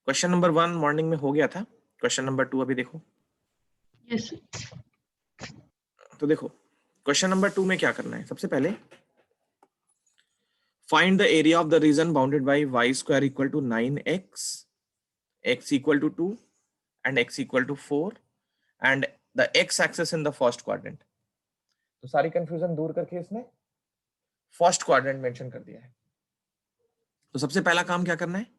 Question number 1 morning में हो गया था, क्वेश्चन नंबर 2 अभी देखो। यस तो देखो क्वेश्चन नंबर 2 में क्या करना है, सबसे पहले find the area of the region bounded by y square equal to 9x, x equal to 2 and x equal to 4 and the x axis in the first quadrant. तो सारी कंफ्यूजन दूर करके इसने फर्स्ट क्वाड्रेंट मेंशन कर दिया है। तो सबसे पहला काम क्या करना है,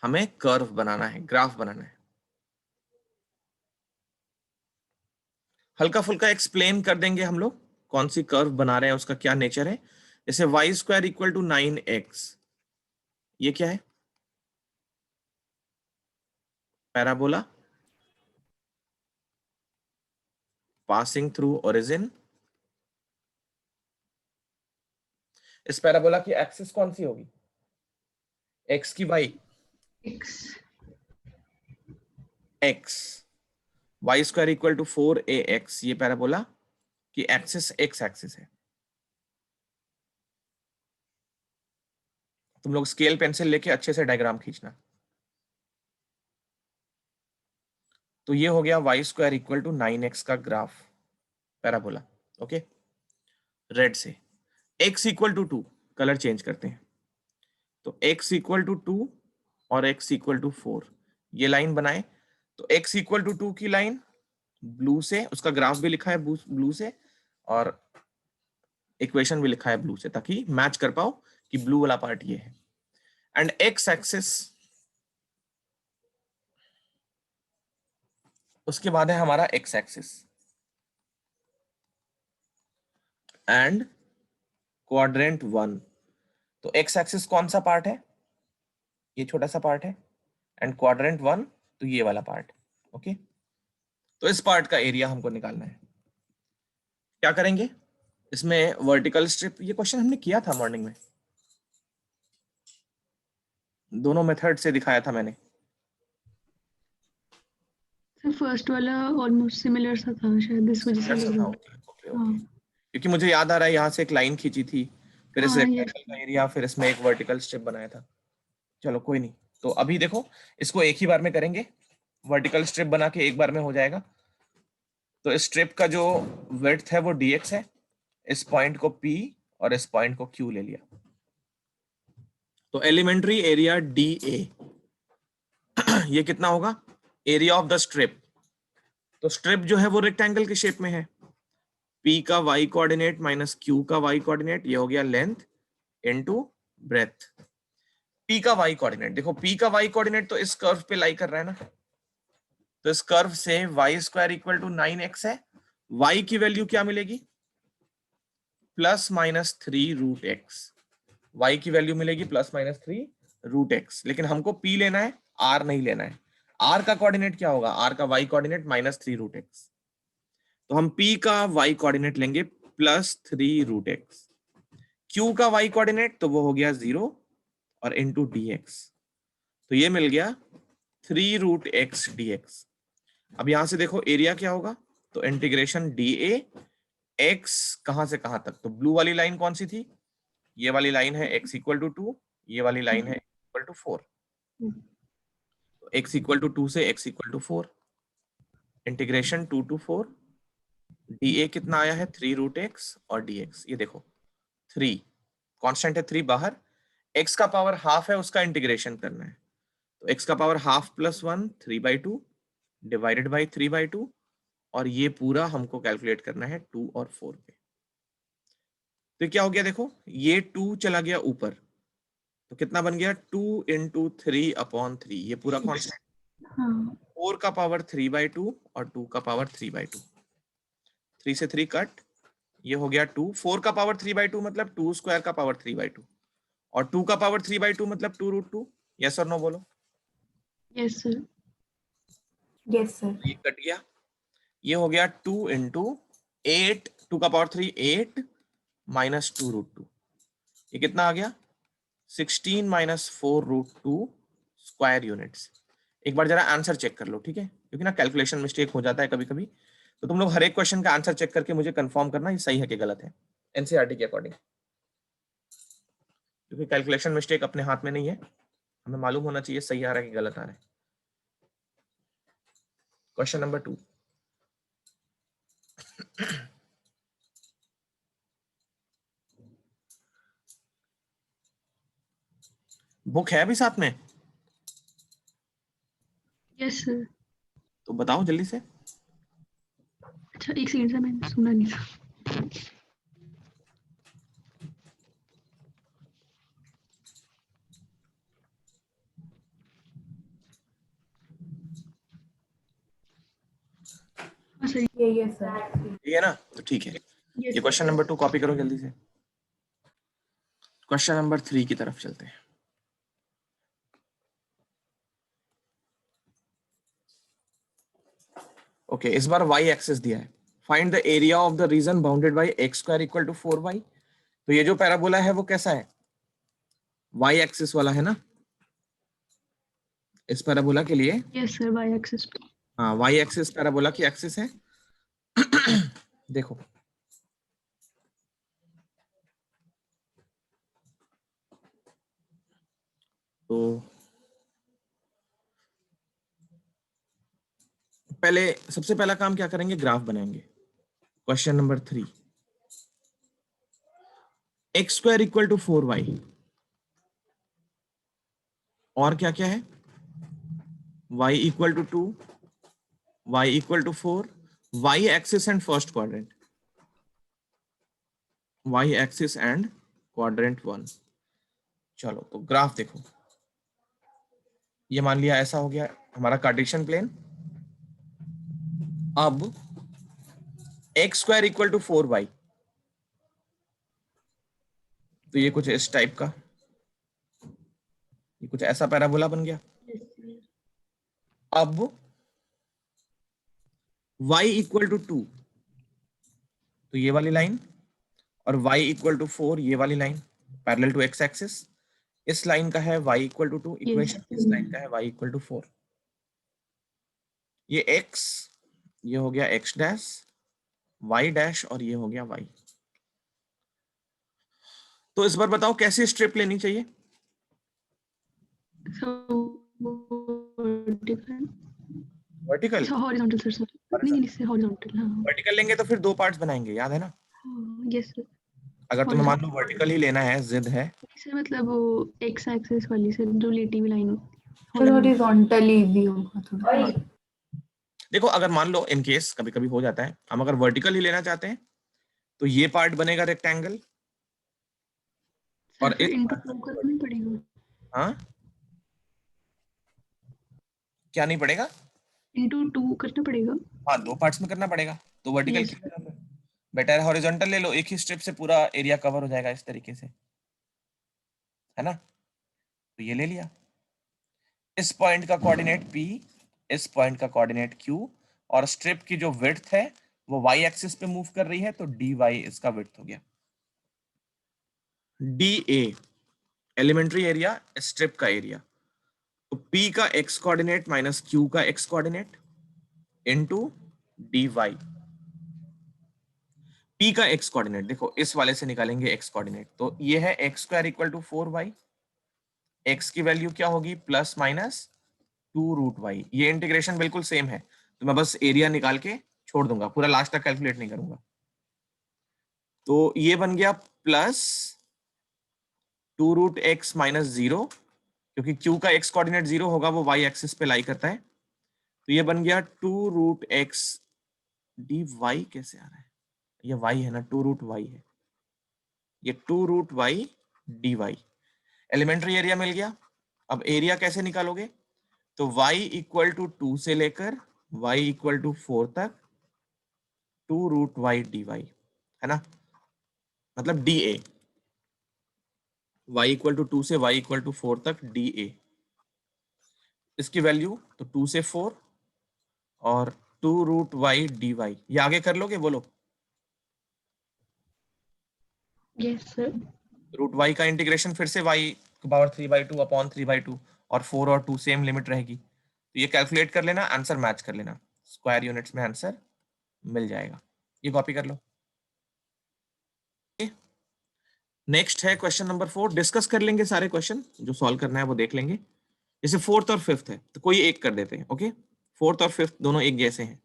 हमें कर्व बनाना है, ग्राफ बनाना है। हल्का फुल्का एक्सप्लेन कर देंगे हम लोग कौन सी कर्व बना रहे हैं, उसका क्या नेचर है। जैसे y square equal to 9x, ये क्या है, पैराबोला पासिंग थ्रू ओरिजिन। इस पैराबोला की एक्सिस कौन सी होगी, x की y, x। y square equal to 4ax, ये पैराबोला की एक्सिस x एक्सिस है। तुम लोग स्केल पेंसिल लेके अच्छे से डायग्राम खींचना। तो ये हो गया y square equal to 9x का ग्राफ, पैराबोला। ओके, रेड से x equal to 2, colour change करते हैं। तो x इक्वल टू 2 और x इक्वल टू 4, ये लाइन बनाए। तो x इक्वल टू 2 की लाइन ब्लू से, उसका ग्राफ भी लिखा है ब्लू से और इक्वेशन भी लिखा है ब्लू से, ताकि मैच कर पाओ कि ब्लू वाला पार्ट ये है। एंड x एक्सिस, उसके बाद है हमारा x एक्सिस एंड क्वाड्रेंट 1। तो x एक्सिस कौन सा पार्ट है, ये छोटा सा पार्ट है, एंड क्वाड्रेंट 1 तो ये वाला पार्ट। ओके, तो इस पार्ट का एरिया हमको निकालना है। क्या करेंगे, इसमें वर्टिकल स्ट्रिप, ये क्वेश्चन हमने किया था मॉर्निंग में, दोनों मेथड से दिखाया था मैंने। फर्स्ट वाला ऑलमोस्ट सिमिलर सा था शायद, इस वजह से लग रहा है। हाँ क्योंकि मुझे याद आ रहा है यहाँ से एक लाइन खींची थी, फिर इस हाँ रेक्टेंगल का एरिया, फिर इसमें एक वर्टिकल स्ट्रिप बनाया था। चलो कोई नहीं, तो अभी देखो इसको एक ही बार में करेंगे, वर्टिकल स्ट्रिप बना के एक बार में हो जाएगा। तो इस स्ट्रिप का जो विड्थ है वो dx है, इस पॉइंट को p और इस पॉइंट को q ले लिया। तो एलिमेंट्री एरिया dA ये कितना होगा, एरिया ऑफ द स्ट्रिप। तो स्ट्रिप जो है वो रेक्टेंगल के शेप में है, p का y कोऑर्डिनेट माइनस q का y कोऑर्डिनेट, ये हो गया लेंथ इनटू ब्रेथ। p का y कोऑर्डिनेट, देखो p का y कोऑर्डिनेट तो इस कर्व पे लाई कर रहा है ना, तो इस कर्व से y square equal to 9x है, y की वैल्यू क्या मिलेगी, plus minus 3 root x. y की वैल्यू मिलेगी प्लस माइनस 3 रूट एक्स, लेकिन हमको p लेना है, r नहीं लेना है। r का कोऑर्डिनेट क्या होगा, r का y coordinate minus 3 root x. तो हम p का y कोऑर्डिनेट लेंगे प्लस 3 रूट एक्स, q का y कोऑर्डिनेट तो वो हो गया 0 और इंटू dx, तो ये मिल गया 3 रूट एक्स dx। अब यहां से देखो एरिया क्या होगा, तो इंटीग्रेशन dA x कहां से कहां तक, तो ब्लू वाली लाइन कौन सी थी, ये वाली लाइन है x इक्वल टू 2, ये वाली लाइन है इक्वल टू 4। तो x इक्वल टू 2 से x equal to 4, integration 2 to 4, dA कितना आया है 3 रूट एक्स और dx, ये देखो 3 कांस्टेंट है, 3 बाहर, x का पावर हाफ है, उसका इंटीग्रेशन करना है। तो x का power half plus 1 3/2 divided by 3/2, और ये पूरा हमको कैलकुलेट करना है 2 और 4 पे। तो क्या हो गया देखो, ये 2 चला गया ऊपर, तो कितना बन गया 2 इंटू 3/3, ये पूरा कांस्टेंट। हाँ 4 का पावर 3/2 और 2 का पावर 3/2, 3 से 3 कट, ये हो गया 2। 4 का पावर 3/2 मतलब 2 स्क्वायर का पावर 3/2, और 2 का पावर 3/2 मतलब 2√2। यस और नो बोलो। Yes sir. Yes sir. ये कट गया, ये हो गया 2 इंटू 8, 2 का पावर 3 8 माइनस 2√2, ये कितना आ गया 16 माइनस 4√2 स्क्वायर यूनिट्स। एक बार जरा आंसर चेक कर लो, ठीक है, क्योंकि ना कैलकुलेशन मिस्टेक हो जाता है कभी कभी। तो तुम लोग हर एक क्वेश्चन का आंसर चेक करके मुझे कंफर्म करना ये सही है कि गलत है, एनसीईआरटी के अकॉर्डिंग, क्योंकि कैलकुलेशन मिस्टेक अपने हाथ में नहीं है, हमें मालूम होना चाहिए सही आ रहा है कि गलत आ रहा है। Question number 2। बुक है अभी साथ में? Yes sir. तो बताओ जल्दी से। अच्छा एक सेकंड सर, मैंने सुना नहीं था। हाँ सर। ये सर। ठीक है ना? तो ठीक है, यस ये क्वेश्चन नंबर 2 कॉपी करो जल्दी से। क्वेश्चन नंबर 3 की तरफ चलते हैं। ओके, इस बार y एक्सिस दिया है। Find the area of the region bounded by x square equal to 4y। तो ये जो पैराबोला है वो कैसा है? y एक्सिस वाला है ना? इस पैराबोला के लिए यस सर, वाई एक्सिस पे। हाँ, y एक्सिस पैराबोला की एक्सिस है। देखो तो पहले सबसे पहला काम क्या करेंगे, ग्राफ बनाएंगे। Question number 3, x square equal to 4y और क्या क्या है, y equal to 2, y equal to 4, y axis and first quadrant, y axis and quadrant 1। चलो तो ग्राफ देखो, ये मान लिया ऐसा हो गया हमारा कार्टेशियन प्लेन। अब x square equal to 4y, तो ये कुछ इस टाइप का, ये कुछ ऐसा पैराबोला बन गया। Yes sir. अब y इक्वल टू 2, तो ये वाली लाइन, और y इक्वल टू 4 ये वाली line parallel to x axis. इस लाइन का है y इक्वल टू 2 इक्वेशन, इस लाइन का है y इक्वल टू 4। ये x, ये हो गया x डैश, y डैश, और ये हो गया y। तो इस बार बताओ कैसी स्ट्रिप लेनी चाहिए? वर्टिकल। वर्टिकल। अच्छा हॉरिजॉन्टल सर, सॉरी। नहीं नहीं, इससे हॉरिजॉन्टल। हाँ वर्टिकल लेंगे तो फिर दो पार्ट्स बनाएंगे, याद है ना? हाँ यस सर। अगर तुम्हें मान लो वर्टिकल ही लेना है, जिद है। सर मतलब वो एक्स एक्सिस वाली सर, जो लेटी हुई लाइन। सर हॉरिजॉन्टली भी होगा थोड़ा। देखो अगर मान लो इन केस कभी कभी हो जाता है, हम अगर वर्टिकल ही लेना चाहते हैं तो ये पार्ट बनेगा रेक्टेंगल, सर और फिर इस इंटू 2 करना पड़ेगा। हाँ, क्या नहीं पड़ेगा? इंटू 2 करना पड़ेगा। हाँ, दो पार्ट्स में करना पड़ेगा। तो वर्टिकल यस क्यों लेना? बेटर है हॉरिजॉन्टल ले लो, एक ही स्ट्रिप से पूरा एरिया कवर हो जाएगा इस तरीके से, है ना? तो ये ले लिया। इस पॉइंट का कोऑर्डिनेट P, इस पॉइंट का कोऑर्डिनेट Q, और स्ट्रिप की जो विड्थ है वो y एक्सिस पे मूव कर रही है, तो dy इसका विड्थ हो गया। DA एलिमेंट्री एरिया, स्ट्रिप का एरिया। तो P का x कोऑर्डिनेट माइनस Q का x coordinate into dy। P का x कोऑर्डिनेट देखो इस वाले से निकालेंगे x कोऑर्डिनेट, तो ये है x square equal to 4y। x की वैल्यू क्या होगी, प्लस माइनस 2√y। ये इंटीग्रेशन बिल्कुल सेम है, तो मैं बस एरिया निकाल के छोड़ दूंगा, पूरा लास्ट तक कैलकुलेट नहीं करूंगा। तो ये बन गया प्लस 2√x माइनस 0, क्योंकि q का x कोऑर्डिनेट 0 होगा, वो y एक्सिस पे लाई करता है। तो ये बन गया 2√x dy। कैसे आ रहा है, ये y है ना, 2√y है, ये 2√y dy। एलिमेंट्री एरिया मिल गया। अब एरिया कैसे निकालोगे, तो y इक्वल टू 2 से लेकर y इक्वल टू 4 तक 2√y dy, है ना? मतलब dA, y इक्वल टू 2 से y इक्वल टू 4 तक dA। इसकी वैल्यू तो 2 से 4 और 2√y dy। ये आगे कर लोगे, बोलो। Yes sir. √y का इंटीग्रेशन फिर से y पावर 3/2 अपॉन 3/2, और 4 और 2 सेम लिमिट रहेगी। तो ये कैलकुलेट कर लेना, आंसर मैच कर लेना, स्क्वायर यूनिट्स में आंसर मिल जाएगा। ये कॉपी कर लो। नेक्स्ट है क्वेश्चन नंबर 4। डिस्कस कर लेंगे सारे क्वेश्चन जो सॉल्व करना है, वो देख लेंगे। जैसे 4th और 5th है तो कोई एक कर देते हैं, ओके। फोर्थ और फिफ्थ दोनों एक जैसे हैं।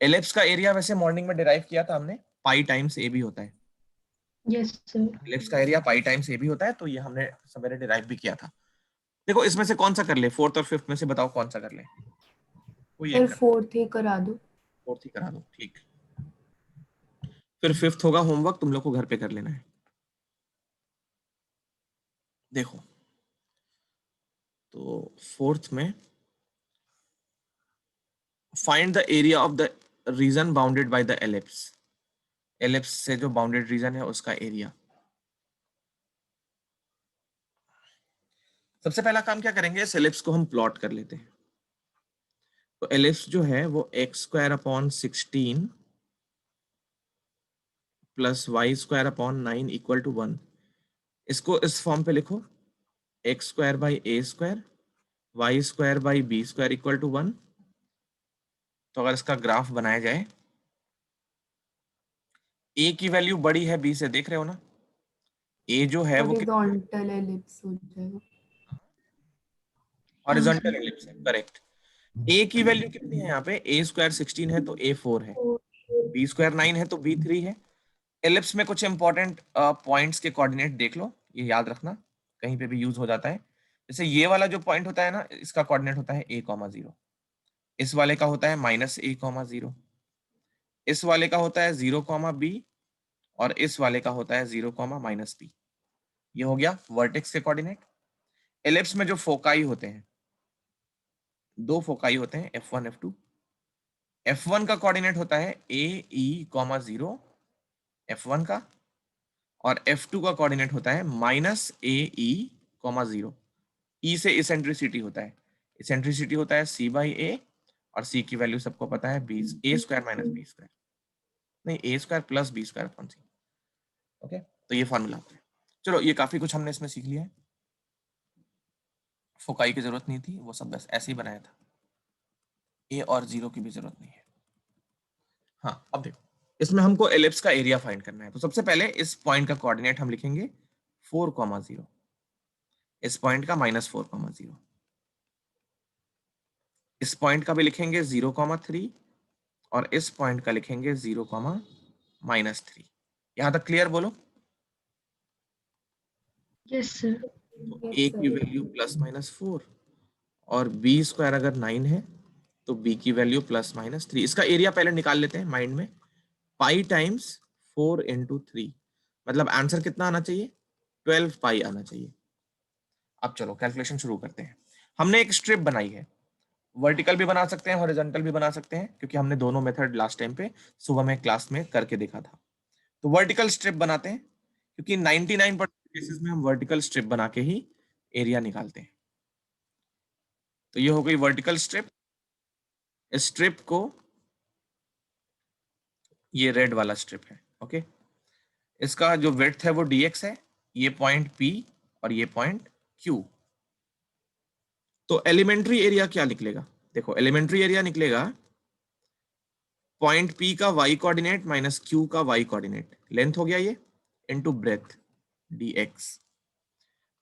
एलिप्स का एरिया वैसे मॉर्निंग में डिराइव किया था हमने, पाई टाइम्स ए बी होता है। Yes sir. एलिप्स का area pi times a b होता है, तो ये हमने सवेरे डिराइव भी किया था। देखो इसमें से कौन सा कर ले, फोर्थ और फिफ्थ में से बताओ कौन सा कर ले, कोई एक सर कर, फोर्थ ही करा दो। फोर्थ ही करा दो, ठीक। फिर फिफ्थ होगा होमवर्क, तुम लोग को घर पे कर लेना है। देखो तो फोर्थ में find the area of the region bounded by the ellipse. Ellipse से जो बाउंडेड रीजन है उसका एरिया। सबसे पहला काम क्या करेंगे, इस एलिप्स को हम प्लॉट कर लेते हैं। तो एलिप्स जो है वो x² upon 16 plus y² upon 9 equal to 1। इसको इस फॉर्म पे लिखो, x² by a² y² by b² equal to 1। तो अगर इसका ग्राफ बनाया जाए, a की वैल्यू बड़ी है b से, देख रहे हो ना, a जो है वो हॉरिजॉन्टल एलिप्स हो जाएगा। हाँ हॉरिजॉन्टल सर। एलिप्स है, करेक्ट। a की वैल्यू कितनी है यहाँ पे, a² 16 है तो a 4 है, b² 9 है तो b 3 है। एलिप्स में कुछ इंपॉर्टेंट पॉइंट्स के कोऑर्डिनेट देख लो, ये याद रखना, कहीं पे भी यूज हो जाता है। जैसे ये वाला जो पॉइंट होता है ना, इसका कोऑर्डिनेट होता है a,0, इस वाले का होता है -a,0, इस वाले का होता है 0,b, और इस वाले का होता है 0,-b। ये हो गया वर्टेक्स के कोऑर्डिनेट। एलिप्स में जो फोकाई होते हैं, दो फोकाई होते हैं f1 f2। f1 का कोऑर्डिनेट होता है a,e,0 f1 का, और f2 का कोऑर्डिनेट होता है -a,e,0। ई से इसेंट्रिसिटी होता है, इसेंट्रिसिटी होता है c/a, और c की वैल्यू सबको पता है a² - b², नहीं a² plus b² upon c। Okay, तो ये फॉर्मूला होता है। चलो ये काफी कुछ हमने इसमें सीख लिया है, फोकाई की जरूरत नहीं थी, वो सब बस ऐसे ही बनाया था, ए और 0 की भी जरूरत नहीं है। हाँ अब देखो, इसमें हमको एलिप्स का एरिया फाइंड करना है। तो सबसे पहले इस पॉइंट का कोऑर्डिनेट हम लिखेंगे 4,0, इस पॉइंट का -4,0, इस पॉइंट का भी लिखेंगे 0,3, और इस पॉइंट का लिखेंगे 0,-3। यहां तक क्लियर बोलो। Yes sir. तो यस a की सर। वैल्यू +-4, और b² अगर 9 है तो b की वैल्यू +-3। इसका एरिया पहले निकाल लेते हैं माइंड में, पाई टाइम्स 4 इंटू 3, मतलब आंसर कितना आना चाहिए, 12 पाई आना चाहिए। अब चलो कैलकुलेशन शुरू करते हैं। हमने एक स्ट्रिप बनाई है, वर्टिकल भी बना सकते हैं, हॉरिजॉन्टल भी बना सकते हैं, क्योंकि हमने दोनों मेथड लास्ट टाइम पे सुबह में क्लास में करके देखा था। तो वर्टिकल स्ट्रिप बनाते हैं, क्योंकि 99% केसेस में हम वर्टिकल स्ट्रिप बना के ही एरिया निकालते हैं। तो ये हो गई वर्टिकल स्ट्रिप। इस स्ट्रिप को, ये रेड वाला स्ट्रिप है, ओके, इसका जो विड्थ है वो dx है, ये पॉइंट P और ये पॉइंट Q। तो एलिमेंट्री एरिया क्या निकलेगा, देखो एलिमेंट्री एरिया निकलेगा पॉइंट P का y कोऑर्डिनेट माइनस Q का y कोऑर्डिनेट, लेंथ हो गया ये, इनटू ब्रेथ dx।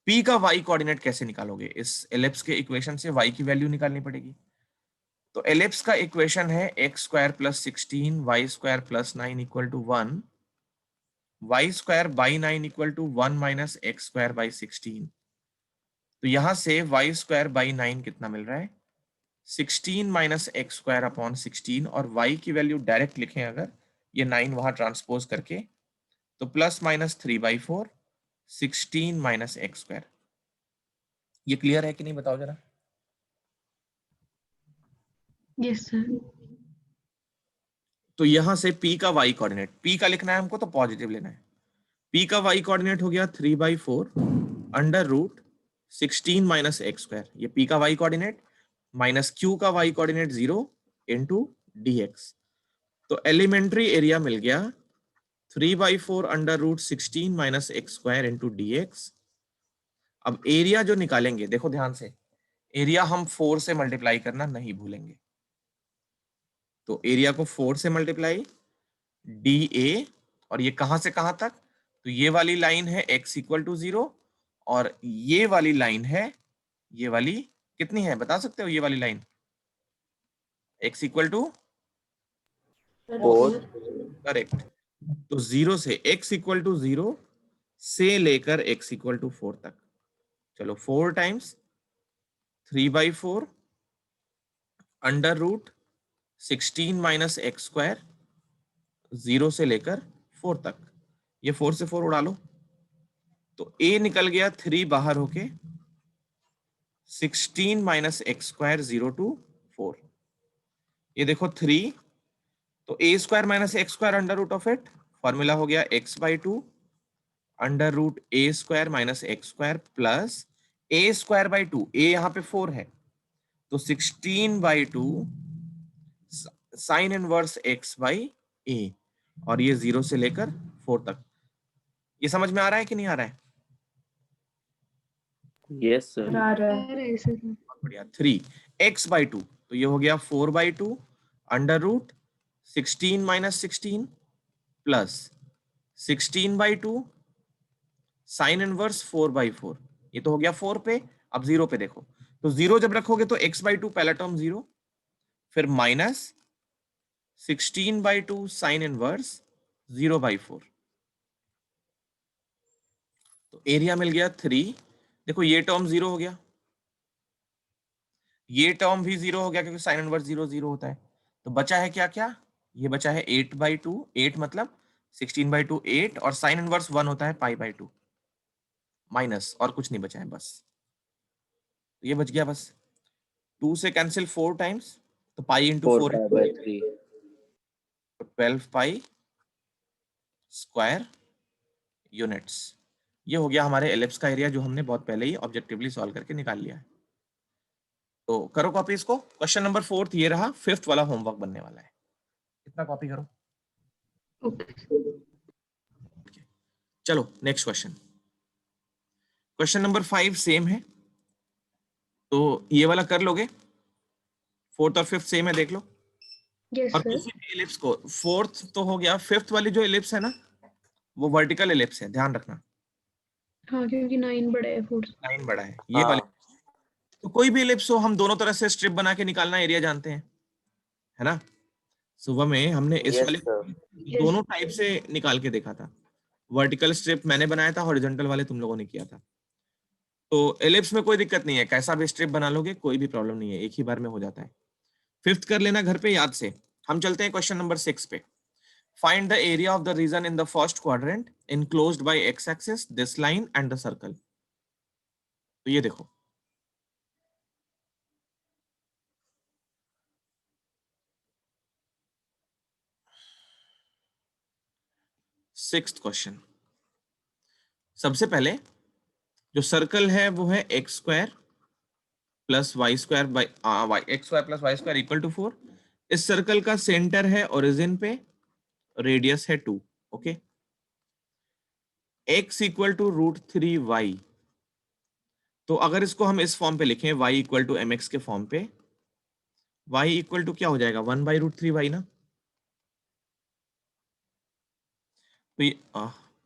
P का y कोऑर्डिनेट कैसे निकालोगे, इस एलिप्स के इक्वेशन से y की वैल्यू निकालनी पड़ेगी। तो एलिप्स का इक्वेशन है x² + 16 y² + 9 = 1, y² by 9 = 1 minus x² by 16। तो यहां से y² बाई 9 कितना मिल रहा है, 16 माइनस x² अपॉन 16, और y की वैल्यू डायरेक्ट लिखें अगर, ये 9 वहां ट्रांसपोज करके, तो +-3/4, 16 माइनस x²। ये क्लियर है कि नहीं बताओ जरा। Yes sir. तो यहां से p का y कोऑर्डिनेट, p का लिखना है हमको तो पॉजिटिव लेना है, p का y कोऑर्डिनेट हो गया 3/4 √16 माइनस x², ये p का y कोऑर्डिनेट, माइनस q का y कोऑर्डिनेट 0 इंटू dx। तो एलिमेंट्री एरिया मिल गया 3/4 √16 माइनस x² इंटू dx। अब एरिया जो निकालेंगे, देखो ध्यान से, एरिया हम 4 से मल्टीप्लाई करना नहीं भूलेंगे। तो एरिया को 4 से मल्टीप्लाई, dA, और ये कहां से कहां तक, तो ये वाली लाइन है x = 0, और ये वाली लाइन है, ये वाली कितनी है बता सकते हो, ये वाली line x equal to 4 correct. तो 0 से x इक्वल टू 0 से लेकर x इक्वल टू 4 तक। चलो 4 times 3/4 under root 16 minus x square 0 से लेकर 4 तक। ये 4 से 4 उड़ा लो तो a निकल गया 3 बाहर होके 16 माइनस एक्स स्क्वायर 0 to 4। ये देखो 3 तो a square minus x square under root of it, formula हो गया x/2 under root a square minus x square plus a square by 2, a यहाँ पे 4 है तो 16/2 sine inverse x by a, और ये 0 से लेकर 4 तक। ये समझ में आ रहा है कि नहीं आ रहा है? Yes sir. आ रहा है। अरे ऐसे था। बहुत बढ़िया। 3x/2 तो ये हो गया 4/2 under root 16 minus 16 plus 16/2 sine inverse 4/4। ये तो हो गया 4 पे। अब 0 पे देखो तो 0 जब रखोगे तो x/2 पहला टर्म 0, फिर माइनस 16/2 साइन इनवर्स 0/4। तो एरिया मिल गया 3। देखो ये टर्म 0 हो गया, ये टर्म भी 0 हो गया क्योंकि साइन इनवर्स 0 0 होता है। तो बचा है क्या क्या? ये बचा है 8/2, 8 मतलब 16/2 8, और साइन इनवर्स 1 होता है π/2 माइनस, और कुछ नहीं बचा है बस। तो ये बच गया बस। 2 से कैंसिल 4 टाइम्स तो पाई इंटू 4 4 π/3 तो 12 पाई स्क्वायर यूनिट्स। ये हो गया हमारे एलिप्स का एरिया जो हमने बहुत पहले ही ऑब्जेक्टिवली सॉल्व करके निकाल लिया है। तो करो कॉपी इसको। क्वेश्चन नंबर 4 ये रहा, 5th वाला होमवर्क बनने वाला है। इतना कॉपी करो। ओके। चलो next question. Question number 5 same है, तो ये वाला कर लोगे। 4th और 5th सेम है, देख लो। यस और सर। किसी भी एलिप्स को, 4th तो हो गया, 5th वाली जो एलिप्स है ना वो वर्टिकल एलिप्स है, ध्यान रखना। हाँ क्योंकि 9 बड़ा है 4 से। 9 बड़ा है ये वाली। तो कोई भी एलिप्स हो, हम दोनों तरह से स्ट्रिप बना के निकालना एरिया जानते हैं, है ना। सुबह में हमने इस यस वाले सर। दोनों टाइप से निकाल के देखा था। वर्टिकल स्ट्रिप मैंने बनाया था, हॉरिजॉन्टल वाले तुम लोगों ने किया था। तो एलिप्स में कोई दिक्कत नहीं है, कैसा भी स्ट्रिप बना लोगे कोई भी प्रॉब्लम नहीं है, एक ही बार में हो जाता है। 5th कर लेना घर पे याद से। हम चलते हैं क्वेश्चन नंबर 6 पे। Find the area of the region in the first quadrant enclosed by x axis, this line and the circle। तो ये देखो, सिक्स्थ क्वेश्चन। सबसे पहले जो सर्कल है वो है x square plus y square by x square plus y square equal to 4। इस सर्कल का सेंटर है ओरिजिन पे, रेडियस है 2। Okay, x equal to √3y। तो अगर इसको हम इस फॉर्म पे लिखें, y इक्वल टू mx के फॉर्म पे, y इक्वल टू क्या हो जाएगा 1/√3y ना। तो ये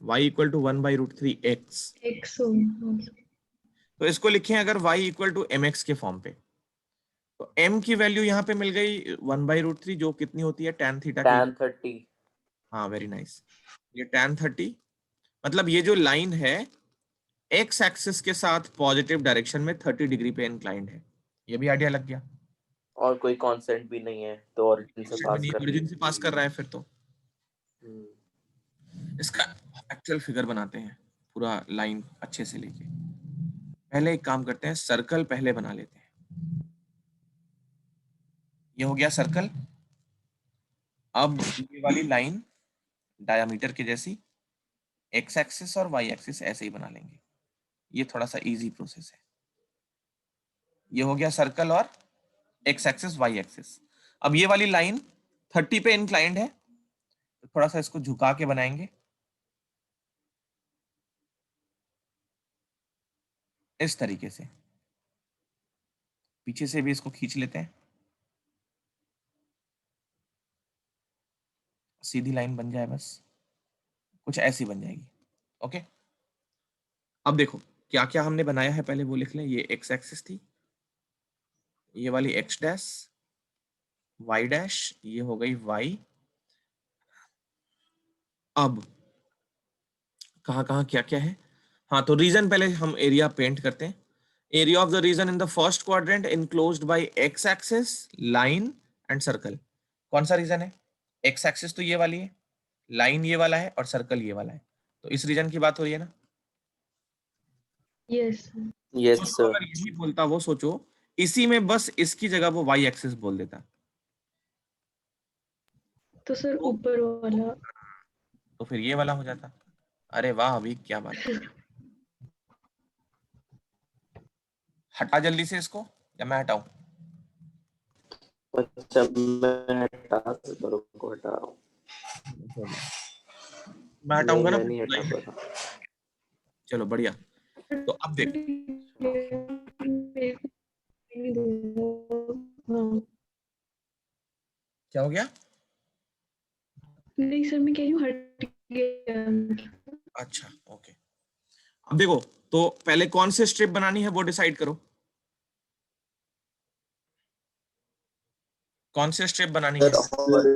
y equal to 1/√3x। X हाँ। तो इसको लिखें अगर y इक्वल टू mx के फॉर्म पे, तो m की वैल्यू यहाँ पे मिल गई 1/√3, जो कितनी होती है tan थीटा की। tan 30 हाँ वेरी नाइस। ये tan 30 मतलब ये जो लाइन है x एक्सिस के साथ पॉजिटिव डायरेक्शन में 30 डिग्री पे इंक्लाइंड है। ये भी आइडिया लग गया। और कोई कांस्टेंट भी नहीं है तो ओरिजिन से पास कर ओरिजिन से पास कर रहा है फिर तो। हम्म। इसका एक्चुअल फिगर बनाते हैं, पूरा लाइन अच्छे से लेके। पहले एक काम करते हैं, सर्कल पहले बना लेते हैं। ये हो गया सर्कल। अब ये वाली लाइन डायमीटर की जैसी एक्स एक्सिस और वाई एक्सिस ऐसे ही बना लेंगे। ये थोड़ा सा इजी प्रोसेस है। ये हो गया सर्कल और एक्स एक्सिस वाई एक्सिस। अब ये वाली लाइन 30 पे इंक्लाइंड है, तो थोड़ा सा इसको झुका के बनाएंगे इस तरीके से। पीछे से भी इसको खींच लेते हैं, सीधी लाइन बन जाए, बस कुछ ऐसी बन जाएगी। ओके, अब देखो क्या क्या हमने बनाया है, पहले वो लिख लें। ये एक्स एक्सिस थी, ये वाली एक्स डैश, y डैश, ये हो गई y। अब कहाँ कहाँ क्या क्या है? हाँ, तो रीजन पहले हम एरिया पेंट करते हैं। Area of the region in the first quadrant enclosed by x axis, line and circle. कौन सा रीजन है? एक्स एक्सिस तो ये वाली है, लाइन ये वाला है और सर्कल ये वाला है। तो इस रीजन की बात हो रही है ना? यस यस तो सर। अगर यही बोलता वो, सोचो इसी में बस इसकी जगह वो वाई एक्सिस बोल देता, तो सर ऊपर वाला तो फिर ये वाला हो जाता। अरे वाह, अभी क्या बात है। हटा जल्दी से इसको, या मैं हटाऊं? अच्छा मैं हटा को हटा रहा हूँ। मैं नहीं हटाऊंगा ना मैं नहीं फिर हटा तो पा रहा। चलो बढ़िया। तो अब देखो हाँ, क्या हो गया। नहीं सर मैं कह रही हूँ हट गया। अच्छा ओके। अब देखो, तो पहले कौन से स्ट्रिप बनानी है वो डिसाइड करो। कौन से स्ट्रिप बनानी है? सर और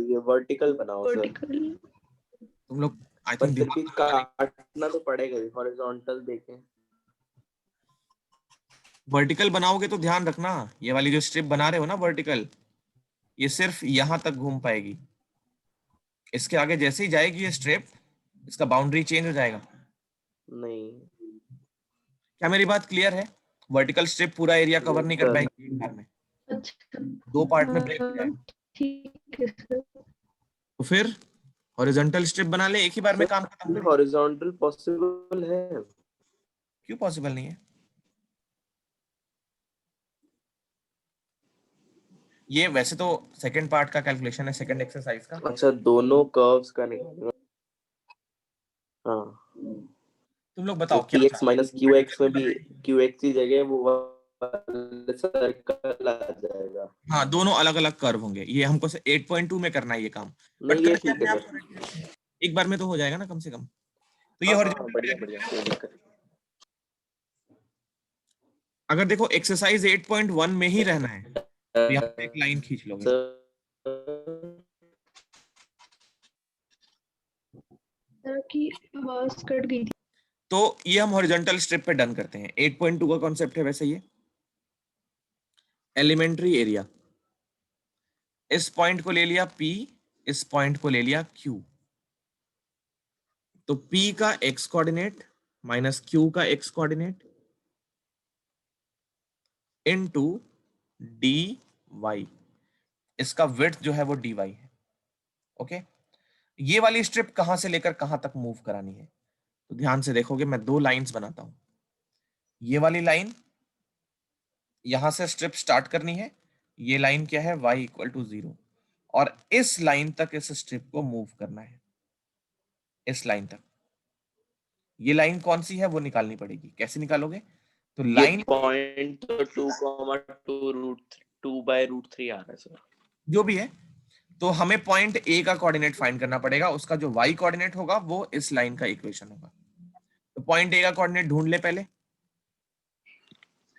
ये वर्टिकल बनाओ सर। वर्टिकल तुम लोग आई पर थिंक फिर भी दिमाग लगा रहे। काटना तो पड़ेगा ही, हॉरिजॉन्टल देखें। वर्टिकल बनाओगे तो ध्यान रखना, ये वाली जो स्ट्रिप बना रहे हो ना वर्टिकल, ये सिर्फ यहां तक घूम पाएगी। इसके आगे जैसे ही जाएगी ये स्ट्रिप, इसका बाउंड्री चेंज हो जाएगा। नहीं। क्या मेरी बात क्लियर है? वर्टिकल स्ट्रिप पूरा एरिया कवर नहीं कर सर पाएगी एक बार में, अच्छा दो पार्ट में ब्रेक हो हाँ, जाएगा। ठीक है सर। तो फिर हॉरिजॉन्टल स्ट्रिप बना ले, एक ही बार में काम खत्म सर करें। हॉरिजॉन्टल पॉसिबल है? क्यों पॉसिबल नहीं है? ये वैसे तो सेकंड पार्ट का कैलकुलेशन है, सेकंड एक्सरसाइज का। अच्छा दोनों कर्व्स का निकालना। हाँ तुम लोग तो बताओ क्या पी एक्स चाहते माइनस क्यू एक्स में भी क्यू एक्स की जगह वो सर्कल आ जाएगा। हो? हाँ, दोनों अलग अलग कर्व होंगे। ये हमको 8.2 में करना है ये काम, बट नहीं ये कर ठीक है लेंगे सर। आप, एक बार में तो हो जाएगा ना कम से कम। तो ये हाँ हाँ हॉरिजॉन्टल बढ़िया बढ़िया डायरेक्शन। कोई दिक्कत अगर देखो एक्सरसाइज 8.1 में ही रहना है तो यहाँ पे एक लाइन खींच लोगे। सर। सर की आवाज कट गई थी। तो ये हम हॉरिजॉन्टल स्ट्रिप पे डन करते हैं। 8.2 का कॉन्सेप्ट है वैसे ये एलिमेंट्री एरिया। इस पॉइंट को ले लिया P, इस पॉइंट को ले लिया Q। तो P का x कोऑर्डिनेट माइनस Q का x कोऑर्डिनेट इनटू dy, इसका विड्थ जो है वो dy है। ओके, ये वाली स्ट्रिप कहां से लेकर कहां तक मूव करानी है? तो ध्यान से देखोगे, मैं दो लाइंस बनाता हूं। ये वाली लाइन यहां से स्ट्रिप स्टार्ट करनी है, ये लाइन क्या है, y इक्वल टू 0, और इस लाइन तक इस स्ट्रिप को मूव करना है, इस लाइन तक। ये लाइन कौन सी है वो निकालनी पड़ेगी। कैसे निकालोगे? तो ये लाइन पॉइंट तो 2,2 √3 आ रहा है सर। जो भी है, तो हमें पॉइंट ए का कोऑर्डिनेट फाइंड करना पड़ेगा, उसका जो y कोऑर्डिनेट होगा वो इस लाइन का इक्वेशन होगा। तो पॉइंट ए का कोऑर्डिनेट ढूंढ ले पहले,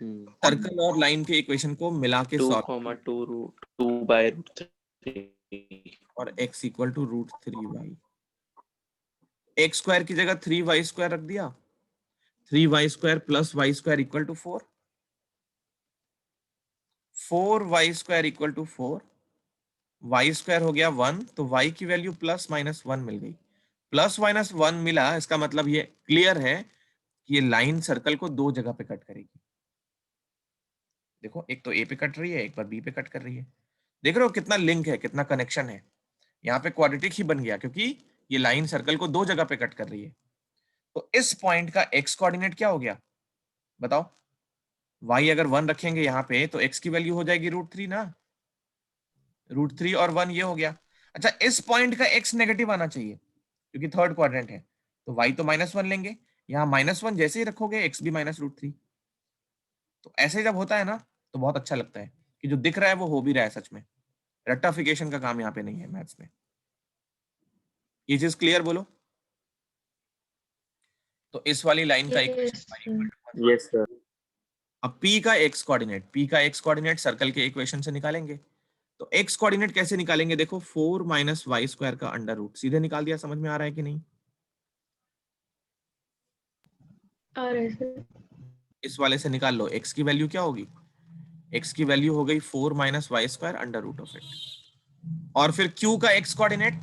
सर्कल और लाइन के इक्वेशन को मिला के सॉल्व, 2,2 √3 और x equal to √3y। X square की जगह 3y स्क्वायर रख दिया, 3y square plus y square equal to 4, 4y square equal to 4, y square हो गया 1, तो y की वैल्यू प्लस माइनस 1 मिल गई। प्लस माइनस 1 मिला, इसका मतलब ये क्लियर है कि ये लाइन सर्कल को दो जगह पे कट करेगी। देखो, एक तो ए पे कट रही है, एक बार बी पे कट कर रही है। देख रहे हो कितना लिंक है, कितना कनेक्शन है। यहाँ पे क्वाड्रेटिक ही बन गया क्योंकि ये लाइन सर्कल को दो जगह पे कट कर रही है। तो इस पॉइंट का एक्स कोऑर्डिनेट क्या हो गया बताओ? y अगर 1 रखेंगे यहाँ पे तो x की वैल्यू हो जाएगी √3 ना, √3 और 1 ये हो गया। अच्छा, इस पॉइंट का x नेगेटिव आना चाहिए क्योंकि थर्ड क्वाड्रेंट है, तो y तो -1 लेंगे। यहाँ -1 जैसे ही रखोगे x भी -√3। तो ऐसे जब होता है ना तो बहुत अच्छा लगता है कि जो दिख रहा है वो हो भी रहा है सच में। रेक्टिफिकेशन का काम यहाँ पे नहीं है मैथ्स में। ये चीज क्लियर बोलो। तो इस वाली लाइन का yes sir. Equation, yes sir. अब P का x कोऑर्डिनेट, P का x कोऑर्डिनेट सर्कल के इक्वेशन से निकालेंगे। तो एक्स कोऑर्डिनेट कैसे निकालेंगे? देखो 4 माइनस वाई स्क्वायर का अंडर रूट, सीधे निकाल दिया। समझ में आ रहा है कि नहीं? आ रहा है सर। इस वाले से निकाल लो, एक्स की वैल्यू क्या होगी? एक्स की वैल्यू हो गई 4 minus y square under root of it. और फिर क्यू का एक्स कोऑर्डिनेट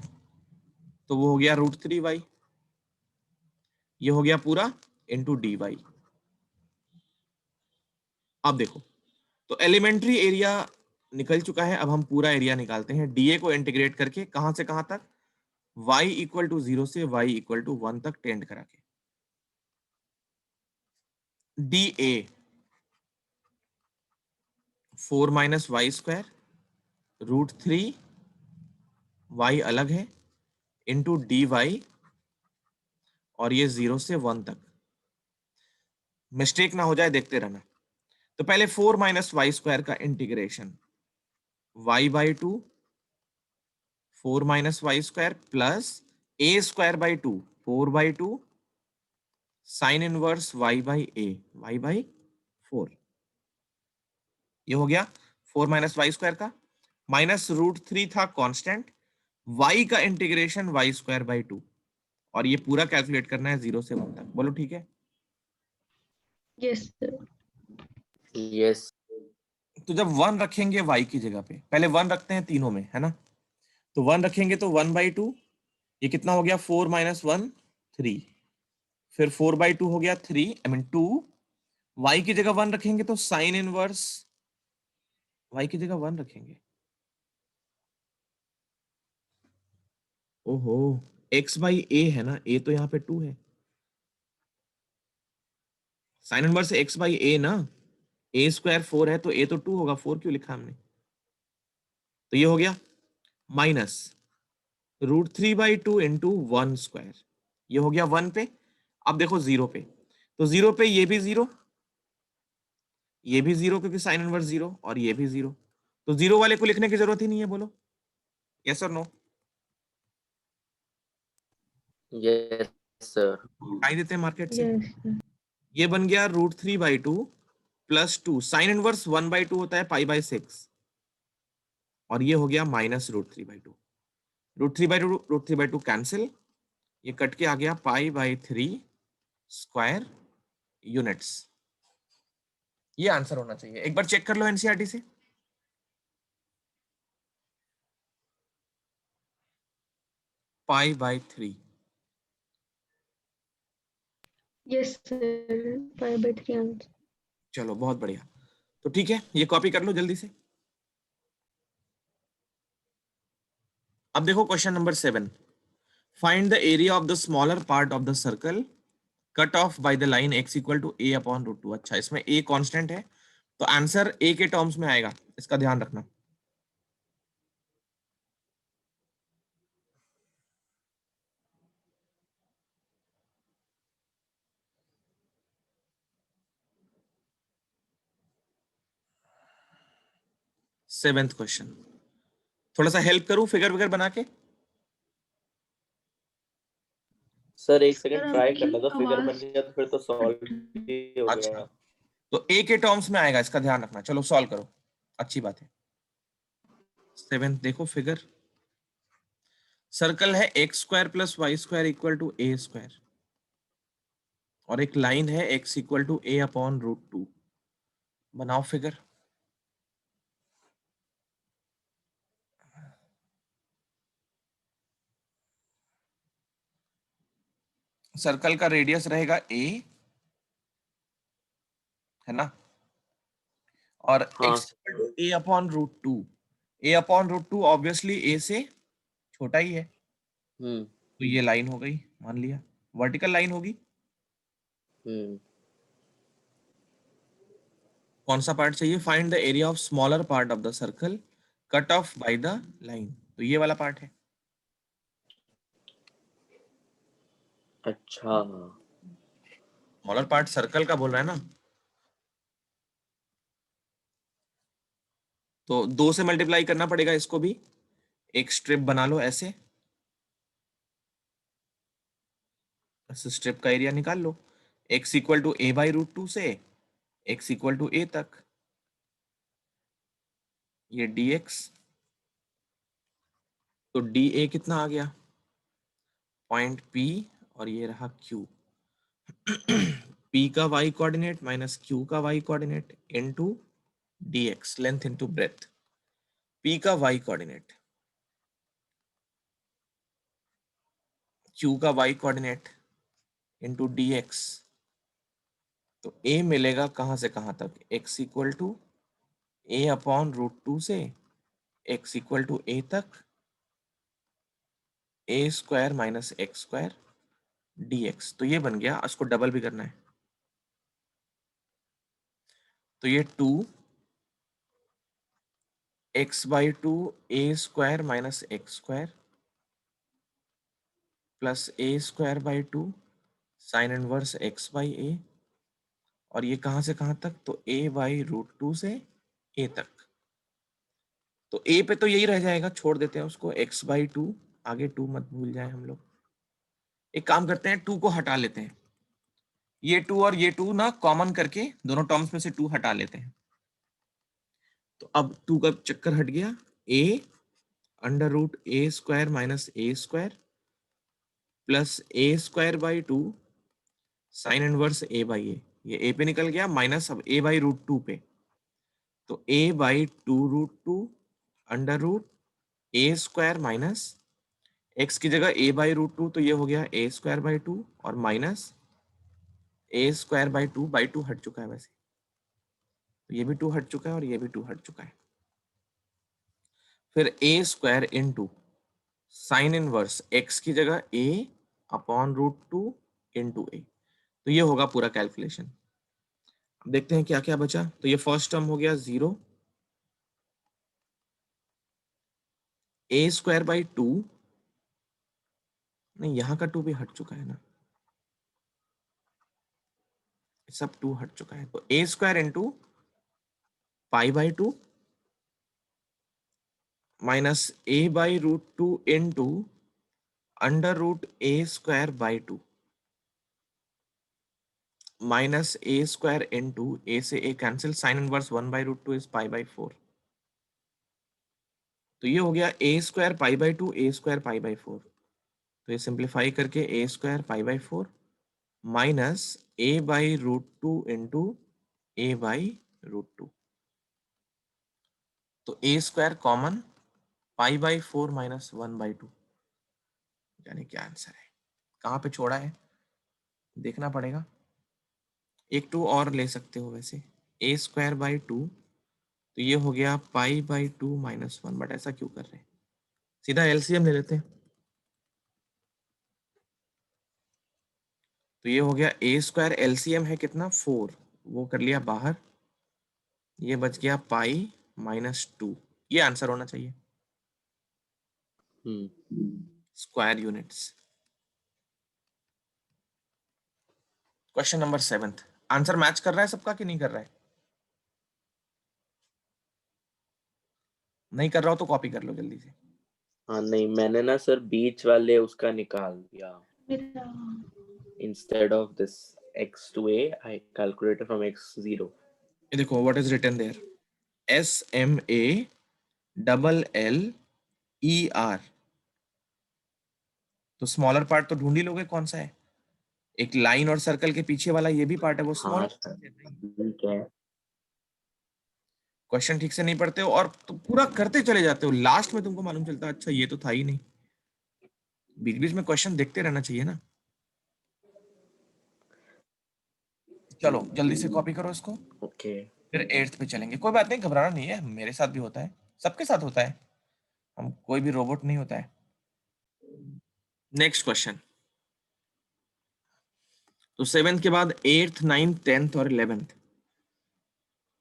तो वो हो गया √3y, ये हो गया पूरा इंटू डी वाई। अब देखो, तो एलिमेंट्री एरिया निकल चुका है, अब हम पूरा एरिया निकालते हैं डीए को इंटीग्रेट करके। कहां से कहां तक? y इक्वल टू 0 से y इक्वल टू 1 तक टेंड करा के। D a 4 minus y square √3, y अलग है, इंटू डी वाई, और ये 0 से 1 तक। मिस्टेक ना हो जाए, देखते रहना। तो पहले 4 माइनस वाई स्क्वायर का integration, y/2 4 minus y square plus a square by 2 4/2 sine inverse y/4। ये हो गया 4 माइनस वाई स्क्वायर का, माइनस √3 था कांस्टेंट, y का इंटीग्रेशन y स्क्वायर बाई 2, और ये पूरा कैलकुलेट करना है 0 से 1 तक। बोलो ठीक है? Yes sir. यस तो जब 1 रखेंगे y की जगह पे, पहले 1 रखते हैं तीनों में, है ना? तो 1 रखेंगे तो 1/2, ये कितना हो गया? 4 माइनस 1 3, फिर 4/2 हो गया 3, आई मीन 2। y की जगह 1 रखेंगे तो साइन इनवर्स, y की जगह 1 रखेंगे, ओहो, x/a है ना, a तो यहाँ पे 2 है, साइन इनवर्स x/a ना, a स्क्वायर 4 है तो a तो 2 होगा, 4 क्यों लिखा हमने? तो ये हो गया माइनस √3/2 इंटू 1 स्क्वायर, ये हो गया 1 पे। अब देखो 0 पे, तो 0 पे ये भी 0, ये भी 0 क्योंकि साइन इनवर्स 0, और ये भी 0, तो 0 वाले को लिखने की जरूरत ही नहीं है। बोलो यस और नो? यस सर उठाई देते हैं मार्केट से। Yes sir. ये बन गया √3/2 प्लस 2, साइन इनवर्स 1/2 होता है π/6, और ये हो गया माइनस √3/2। √3/2 कैंसिल, ये कट के आ गया π/3 स्क्वायर यूनिट्स। ये आंसर होना चाहिए, एक बार चेक कर लो एनसीईआरटी से। π/3। Yes sir, 5/3 answer. चलो बहुत बढ़िया, तो ठीक है, ये कॉपी कर लो जल्दी से। अब देखो question number 7, find the area of the smaller part of the circle cut off by the line x equal to a/√2। अच्छा, इसमें a कांस्टेंट है, तो आंसर a के टर्म्स में आएगा, इसका ध्यान रखना। सेवेंथ क्वेश्चन, थोड़ा सा हेल्प करूं फिगर विगर बना के? सर एक सर सेकंड ट्राई आपकी करना, तो फिगर बन आवाज गया तो फिर तो सॉल्व कट- ही हो अच्छा, गया। तो a के टर्म्स में आएगा, इसका ध्यान रखना। चलो सॉल्व करो, अच्छी बात है। सेवेंथ देखो फिगर, सर्कल है x स्क्वायर plus y square equal to a square, और एक लाइन है x इक्वल टू a/√2। बनाओ फिगर। सर्कल का रेडियस रहेगा a, है ना, और हाँ x equal to a/√2। a/√2 obviously a से छोटा ही है, हम्म तो ये लाइन हो गई, मान लिया वर्टिकल लाइन होगी। हम्म कौन सा पार्ट चाहिए? Find the area of smaller part of the circle cut off by the line, तो ये वाला पार्ट है। अच्छा स्मॉलर पार्ट सर्कल का बोल रहा है ना, तो 2 से मल्टीप्लाई करना पड़ेगा इसको भी। एक स्ट्रिप बना लो ऐसे, स्ट्रिप का एरिया निकाल लो। x इक्वल टू a/√2 से x इक्वल टू a तक, ये dx तो डी ए कितना आ गया, पॉइंट पी, और ये रहा क्यू। पी का वाई कोऑर्डिनेट माइनस क्यू का Y coordinate into D X, length into breadth. P का वाई कोऑर्डिनेट, क्यू का Y coordinate into D X. तो ए मिलेगा कहां से कहां तक, x equal to A upon root two से x इक्वल टू ए तक, A square minus x square D X. तो ये बन गया, इसको डबल भी करना है, तो ये 2x/2 A square minus x square plus A square by 2 sine inverse x by A, और ये कहां से कहां तक, तो a बाई रूट टू से a तक। तो a पे तो यही रह जाएगा, छोड़ देते हैं उसको, x/2, आगे 2 मत भूल जाए हम लोग। एक काम करते हैं, 2 को हटा लेते हैं, ये 2 और ये 2 ना कॉमन करके दोनों टर्म्स में से 2 हटा लेते हैं। तो अब 2 का चक्कर हट गया, a under root A square minus A square plus A square by 2 sine inverse a by A, ये a पे निकल गया, माइनस अब a बाई रूट 2 पे, तो a by 2 root 2 under root A square minus x की जगह a by root 2, तो ये हो गया a स्क्वायर बाई 2 और माइनस ए स्क्वायर बाई 2 हट चुका है वैसे, तो ये भी 2 हट चुका है और ये भी 2 हट चुका है। फिर a square into sine inverse x की जगह a अपॉन रूट 2 इंटू ए, तो ये होगा पूरा कैलकुलेशन। अब देखते हैं क्या क्या बचा। तो ये फर्स्ट टर्म हो गया 0, ए स्क्वायर बाई 2, नहीं यहाँ का 2 भी हट चुका है ना, सब 2 हट चुका है, तो A square into pi by 2 minus A by root 2 into under root A square by 2 minus A square into A से A cancel, sine inverse 1 by root 2 is pi by 4। तो ये हो गया A square pi by 2, A square pi by 4, तो ये simplify करके A square pi by 4 minus A by root 2 into A by root 2, तो A square common, pi by 4 minus 1 by 2, यानी क्या आंसर है, कहाँ पे छोड़ा है देखना पड़ेगा। एक 2 और ले सकते हो वैसे, ए स्क्वायर बाई 2, तो ये हो गया पाई बाई 2 माइनस 1, बट ऐसा क्यों कर रहे हैं, सीधा एलसीएम ले लेते हैं। तो ये हो गया ए स्क्वायर, एलसीएम है कितना 4, वो कर लिया बाहर, ये बच गया पाई माइनस 2, ये आंसर होना चाहिए square units. Question number 7, answer match कर रहा है सबका कि नहीं कर रहा है, नहीं कर रहा हो तो कॉपी कर लो जल्दी से। हाँ नहीं, मैंने ना सर बीच वाले उसका निकाल दिया, instead of this x to a I calculated from x0। ये देखो what is written there, SMALLER, तो स्मॉलर पार्ट तो ढूंढ ही लोगे कौन सा है, एक लाइन और सर्कल के पीछे वाला ये भी पार्ट है, वो स्मॉल। हाँ ठीक है, क्वेश्चन ठीक से नहीं पढ़ते हो और तो पूरा करते चले जाते हो, लास्ट में तुमको मालूम चलता है अच्छा ये तो था ही नहीं। बीच बीच में क्वेश्चन देखते रहना चाहिए ना। चलो जल्दी से कॉपी करो इसको, ओके। फिर 8th पे चलेंगे। कोई बात नहीं, घबराना नहीं है, मेरे साथ भी होता है, सबके साथ होता है, हम कोई भी रोबोट नहीं होता है। नेक्स्ट क्वेश्चन, तो 7th के बाद 8th 9th 10th और 11th,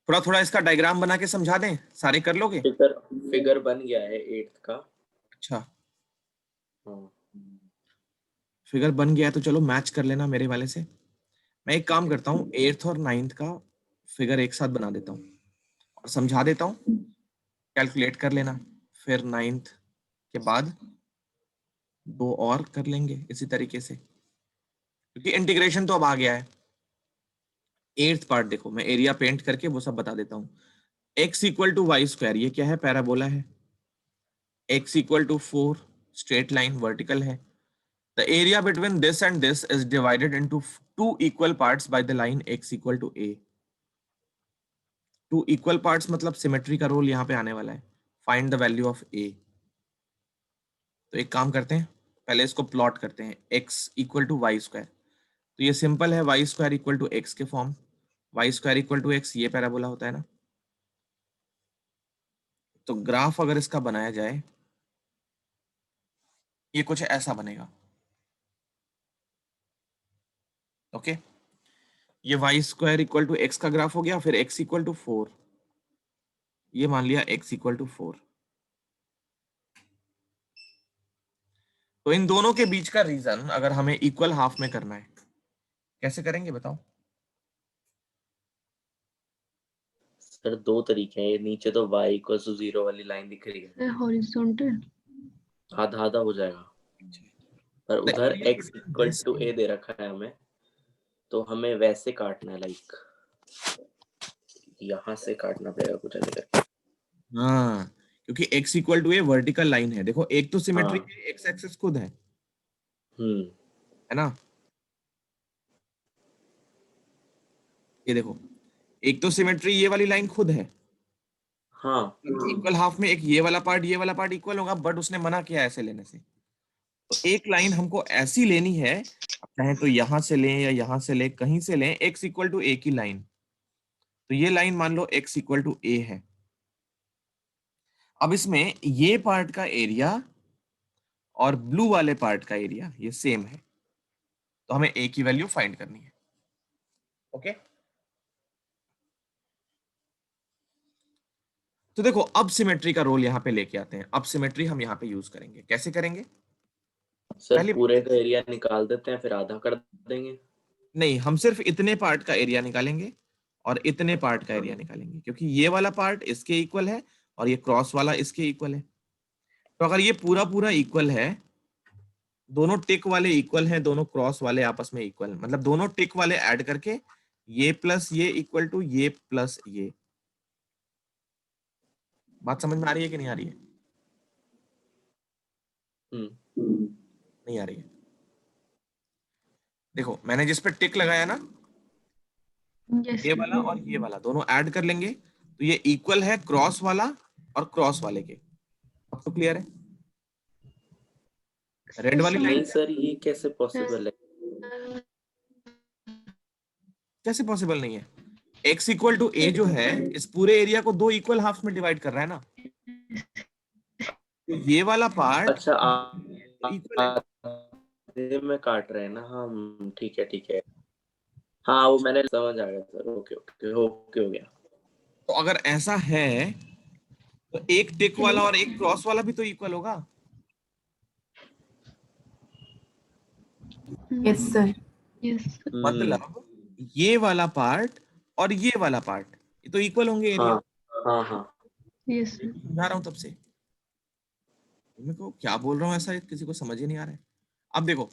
थोड़ा थोड़ा इसका डायग्राम बना के समझा दें, सारे कर लोगे। फिगर बन गया है 8th का। अच्छा हाँ फिगर बन गया है तो चलो मैच कर लेना मेरे वाले से। मैं एक काम करता हूँ 8th और 9th का फिगर एक साथ बना देता हूँ और समझा देता हूँ, कैलकुलेट कर लेना, फिर 9th के बाद 2 और कर लेंगे इसी तरीके से, क्योंकि इंटीग्रेशन तो अब आ गया है। 8th पार्ट देखो, मैं एरिया पेंट करके वो सब बता देता हूँ। x equal to Y square, ये क्या है, पैराबोला है। x equal to 4 straight line vertical है। The area between this and this is divided into two equal parts by the line x equal to a। Two equal parts मतलब symmetry का role यहाँ पे आने वाला है। Find the value of a। तो एक काम करते हैं, पहले इसको प्लॉट करते हैं, x equal to Y square. तो ये सिंपल है, Y square equal to X के form, Y square equal to X, ये पैराबोला होता है ना। तो ग्राफ अगर इसका बनाया जाए, ये कुछ ऐसा बनेगा। ओके, ये y square equal to x का ग्राफ हो गया, फिर एक्स इक्वल टू 4, ये मान लिया एक्स इक्वल टू 4। तो इन दोनों के बीच का रीजन अगर हमें इक्वल हाफ में करना है, कैसे करेंगे बताओ? सर दो तरीके हैं, ये नीचे तो y इक्वल टू 0 वाली लाइन दिख रही है, हॉरिजॉन्टल। आधा आधा हो जाएगा, पर The उधर area x between equal this to a दे रखा है हमें, तो हमें वैसे काटना है, लाइक यहाँ से काटना पड़ेगा कुछ ऐसे करके। हाँ, क्योंकि x equal to a vertical line है। देखो एक तो सिमेट्री हाँ। है, x एक्सिस खुद है हम्म। ना। ये देखो, एक तो सिमेट्री ये वाली लाइन खुद है, हाँ। इक्वल हाफ में एक ये वाला पार्ट इक्वल होगा, बट उसने मना किया ऐसे लेने से। तो एक लाइन हमको ऐसी लेनी है, अब चाहे तो यहां से लें या यहां से लें, कहीं से लें, x इक्वल टू ए की लाइन। तो ये लाइन मान लो x इक्वल टू ए है। अब इसमें ये पार्ट का एरिया और ब्लू वाले पार्ट का एरिया ये सेम है, तो हमें a की वैल्यू फाइंड करनी है। ओके, तो देखो अब सिमेट्री का रोल यहाँ पे लेके आते हैं। अब सिमेट्री हम यहाँ पे यूज करेंगे, कैसे करेंगे? सर पहली पूरे का एरिया निकाल देते हैं, फिर आधा कर देंगे। नहीं, हम सिर्फ इतने पार्ट का एरिया निकालेंगे और इतने पार्ट का एरिया निकालेंगे, क्योंकि ये वाला पार्ट इसके इक्वल है और ये क्रॉस वाला इसके इक्वल है। तो अगर ये पूरा पूरा इक्वल है, दोनों टिक वाले इक्वल हैं, दोनों क्रॉस वाले आपस में इक्वल, मतलब दोनों टिक वाले ऐड करके ये प्लस ये इक्वल टू ये प्लस ये। बात समझ में आ रही है कि नहीं आ रही है? नहीं आ रही है। देखो मैंने जिस पे टिक लगाया ना, यस ये वाला और ये वाला दोनों ऐड कर लेंगे तो ये इक्वल है क्रॉस वाला और क्रॉस वाले के। अब तो क्लियर है? रेड वाली नहीं लाइन सर, ये कैसे पॉसिबल है? कैसे पॉसिबल नहीं है? x इक्वल टू ए जो है इस पूरे एरिया को दो इक्वल हाफ में डिवाइड कर रहा है ना। तो ये वाला पार्ट अच्छा, इक्वल है। आधे में काट रहे हैं ना हम, ठीक है ठीक है। हाँ वो मैंने समझ आ गया सर, ओके ओके ओके हो गया। तो अगर ऐसा है तो एक टिक वाला और एक क्रॉस वाला भी तो इक्वल होगा। Yes sir. यस। मतलब ये वाला पार्ट और ये वाला पार्ट ये तो इक्वल होंगे एरिया। हाँ हाँ हाँ। यस। समझा रहा हूं तब से, मेरे को क्या बोल रहा हूँ ऐसा किसी को समझ ही नहीं आ रहा है। अब देखो,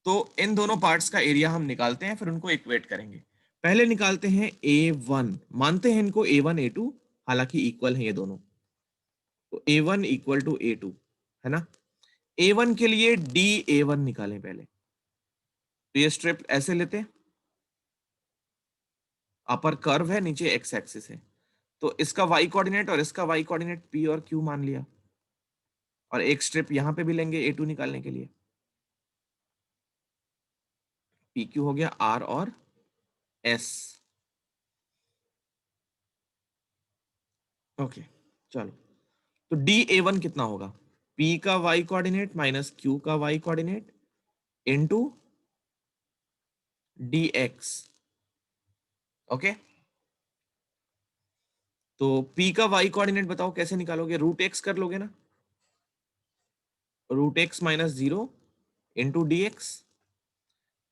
तो इन दोनों पार्ट्स का एरिया हम निकालते हैं, फिर उनको इक्वेट करेंगे। पहले निकालते हैं a1, मानते हैं इनको a1 a2, हालांकि इक्वल है ये दोनों। तो a1 इक्वल टू a2 है ना। a1 के लिए dA1 निकालें पहले। तो ये स्ट्रिप ऐसे लेते हैं, अपर कर्व है, नीचे एक्स एक्सिस है, तो इसका y कोऑर्डिनेट और इसका y कोऑर्डिनेट p और q मान लिया, और एक स्ट्रिप यहां पे भी लेंगे a2 निकालने के लिए। PQ हो गया R और S। ओके चलो, तो dA1 कितना होगा? P का y कोऑर्डिनेट माइनस Q का y कोऑर्डिनेट इनटू dx। ओके, तो P का y कोऑर्डिनेट बताओ कैसे निकालोगे? रूट एक्स कर लोगे ना, root x minus 0 into dx।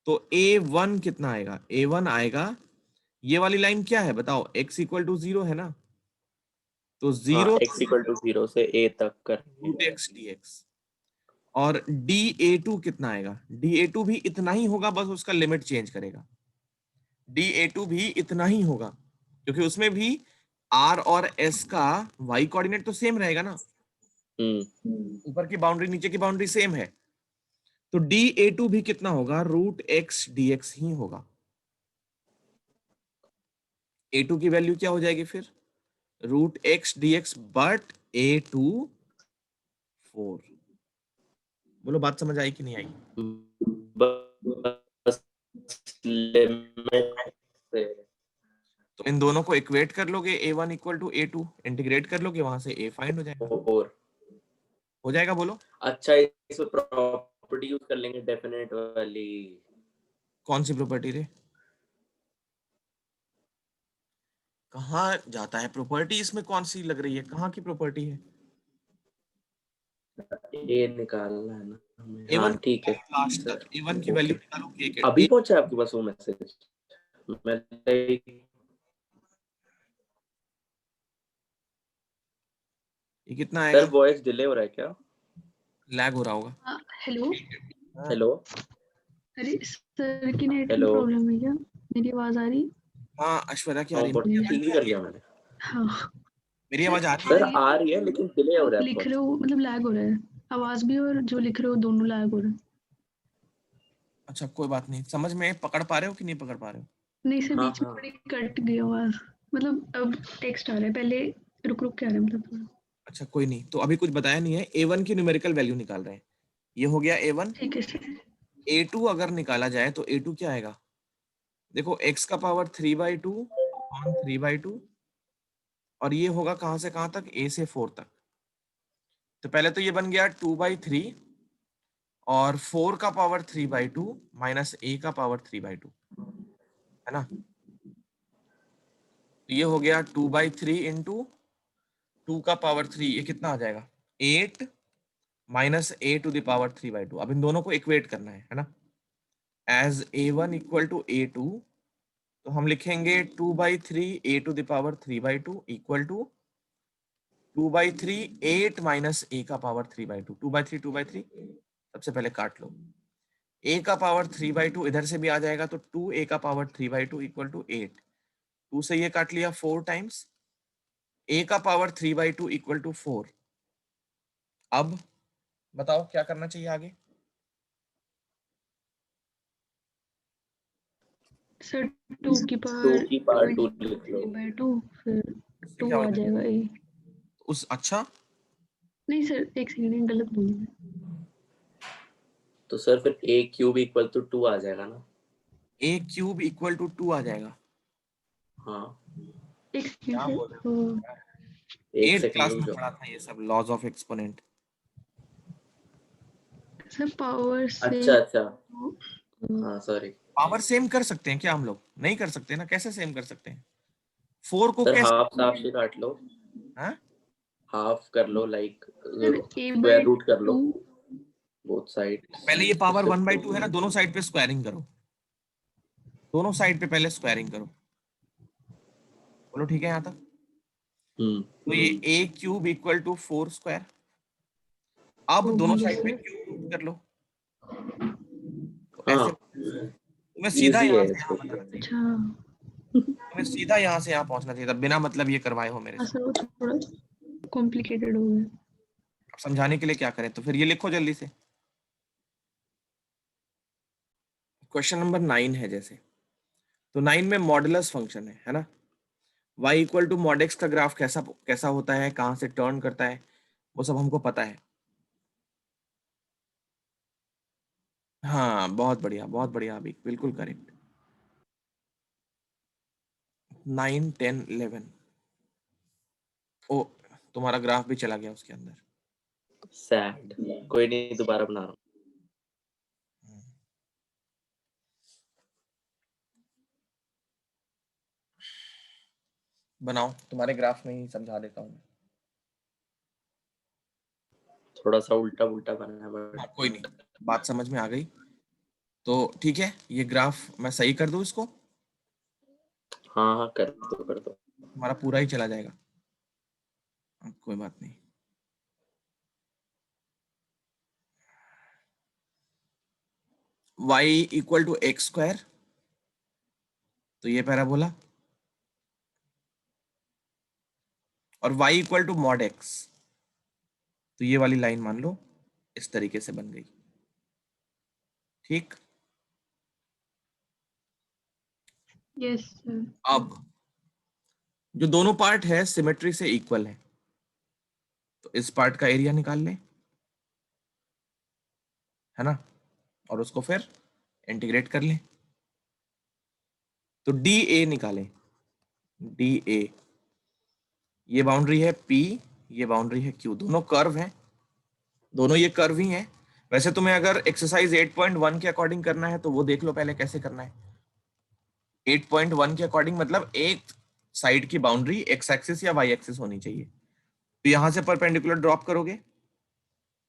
तो a1 कितना आएगा? a1 आएगा, ये वाली लाइन क्या है बताओ? x इक्वल टू 0 है ना, तो हाँ 0 x इक्वल टू 0 से a तक कर। Root x dx। और dA2 कितना आएगा? dA2 भी इतना ही होगा, बस उसका लिमिट चेंज करेगा। dA2 भी इतना ही होगा, क्योंकि उसमें भी R और S का y कोऑर्डिनेट तो सेम रहेगा ना। ऊपर की बाउंड्री नीचे की बाउंड्री सेम है, तो dA2 भी कितना होगा, √x dx ही होगा। A2 की वैल्यू क्या हो जाएगी फिर, √x dx, बट A2 4। बोलो बात समझ आई कि नहीं आई? बस लिमिट से तो इन दोनों को इक्वेट कर लोगे, A1 equal to A2, integrate कर लोगे, वहां से A फाइंड हो जाएगा। और हो जाएगा बोलो। अच्छा, इसमें प्रॉपर्टी यूज कर लेंगे डेफिनेट वाली। कौन सी प्रॉपर्टी रे, कहाँ जाता है प्रॉपर्टी इसमें, कौन सी लग रही है, कहाँ की प्रॉपर्टी है? ये निकालना है ना हमें। हाँ A1 ठीक है लास्ट सर, तक A1 की ओके। वैल्यू निकालो कि अभी पहुंचा आपके पास वो मैसेज? मैं ये कितना सर आएगा, वॉइस डिले हो रहा है क्या? लैग हो रहा होगा। हेलो। हाँ। हेलो अरे सर की नेट में हेलो। प्रॉब्लम है क्या? मेरी आवाज आ रही? हाँ ऐश्वर्या की आ हाँ रही है, बट मेरी ठीक ही आवाज आ कर रही है? लिया मैंने। हाँ मेरी सर, आवाज आ रही है? सर ये आ रही है लेकिन डिले हो आप रहा है लिख बहुत। रहे हो मतलब लैग हो रहा है, आवाज भी और जो लिख रहे हो दोनों लैग हो रहा है। अच्छा कोई बात नहीं, समझ में पकड़ पा रहे हो कि नहीं पकड़ पा रहे हो? नहीं सर, हाँ बीच में हाँ थोड़ी कट गई आवाज, मतलब अब टेक्स्ट आ रहा है, पहले रुक रुक के आ रहा है, मतलब थोड़ा। अच्छा कोई नहीं, तो अभी कुछ बताया नहीं है, A1 की न्यूमेरिकल वैल्यू निकाल रहे हैं। ये हो गया A1। ठीक है सर। A2 अगर निकाला जाए तो A2 क्या आएगा, देखो x का पावर 3/2 अपॉन 3/2, और ये होगा कहां से कहां तक, A से 4 तक। तो पहले तो ये बन गया 2/3, और 4 का पावर 3/2 माइनस A का पावर 3/2, है ना। तो ये हो गया 2/3 इंटू 2 का पावर 3, ये कितना आ जाएगा, 8 माइनस A⁻³ अब इन दोनों को इक्वेट करना है ना। As A1 equal to A2, तो हम लिखेंगे 2/3 A⁻³ इक्वल टू 2/3 8 माइनस A का पावर 3/2, 2/3 2/3 सबसे पहले काट लो, A का पावर 3/2 इधर से भी आ जाएगा, तो 2A का पावर 3/2 इक्वल टू 8, 2 से ये काट लिया 4 टाइम्स, A का पावर 3/2 इक्वल टू 4। अब बताओ क्या करना चाहिए आगे? सर 2 की 2 पावर की पावर 2 लिख लो। 3/2, फिर इससे 2 क्या हो आ जाएगा, जाएगा ए। उस अच्छा नहीं सर, एक सेकंड, गलत बोली मैं। तो सर फिर A³ इक्वल टू 2 आ जाएगा ना? A³ इक्वल टू 2 आ जाएगा। हाँ एक सेकंड क्या सर, बोल रहे हो, एक 8th सेकंड क्लास रुक में जाओ। पढ़ा था ये सब, laws of exponent. Sir power से अच्छा अच्छा, तो, हाँ सॉरी। पावर सेम कर सकते हैं क्या हम लोग, नहीं कर सकते ना, कैसे सेम कर सकते हैं, 4 को सर कैसे, हाफ साफ से काट लो, हाँ हाफ कर लो, like sir A square by root कर लो 2। Both side. पहले ये पावर 1/2 है ना, दोनों साइड पे स्क्वायरिंग करो, दोनों साइड पे पहले स्क्वायरिंग करो, बोलो ठीक है यहाँ तक। तो ये A³ इक्वल टू 4 स्क्वायर, अब दोनों होगी साइड पे सर। क्यूब रूट कर लो, तो हाँ ऐसे तुम्हें सीधा इजी यहाँ है से यहाँ इसको तो। बनाना चाहिए, अच्छा तुम्हें सीधा यहाँ से यहाँ पहुंचना चाहिए था, बिना मतलब ये करवाए हो मेरे हाँ से। सर, वो थोड़ा कॉम्प्लिकेटेड हो गया। अब समझाने के लिए क्या करें, तो फिर ये लिखो जल्दी से। क्वेश्चन नंबर 9 है जैसे, तो 9 में मॉडुलस फंक्शन है ना। y equal to mod x का ग्राफ कैसा कैसा होता है, कहाँ से टर्न करता है, वो सब हमको पता है। हाँ बहुत बढ़िया अभी, बिल्कुल करेक्ट। 9 10 11, ओ तुम्हारा ग्राफ भी चला गया उसके अंदर। सैड, कोई नहीं दोबारा बना रहा हूँ। बनाओ, तुम्हारे ग्राफ में ही समझा देता हूँ मैं। थोड़ा सा उल्टा उल्टा बना है हाँ बट कोई नहीं, बात समझ में आ गई, तो ठीक है, ये ग्राफ मैं सही कर दूं इसको, हाँ हाँ कर दो कर दो। तुम्हारा पूरा ही चला जाएगा। कोई बात नहीं। y equal to x square, तो ये पैराबोला, और y equal to mod x, तो ये वाली लाइन मान लो इस तरीके से बन गई। ठीक, यस सर। अब जो दोनों पार्ट है सिमेट्री से इक्वल है, तो इस पार्ट का एरिया निकाल लें, है ना, और उसको फिर इंटीग्रेट कर लें। तो डी ए निकालें, डी ए, ये बाउंड्री है P, ये बाउंड्री है Q, दोनों कर्व हैं, दोनों ये कर्व ही हैं। वैसे तुम्हें अगर एक्सरसाइज 8.1 के अकॉर्डिंग करना है तो वो देख लो पहले कैसे करना है। 8.1 के अकॉर्डिंग मतलब एक साइड की बाउंड्री एक्स एक्सिस या वाई एक्सिस होनी चाहिए। तो यहां से परपेंडिकुलर ड्रॉप करोगे,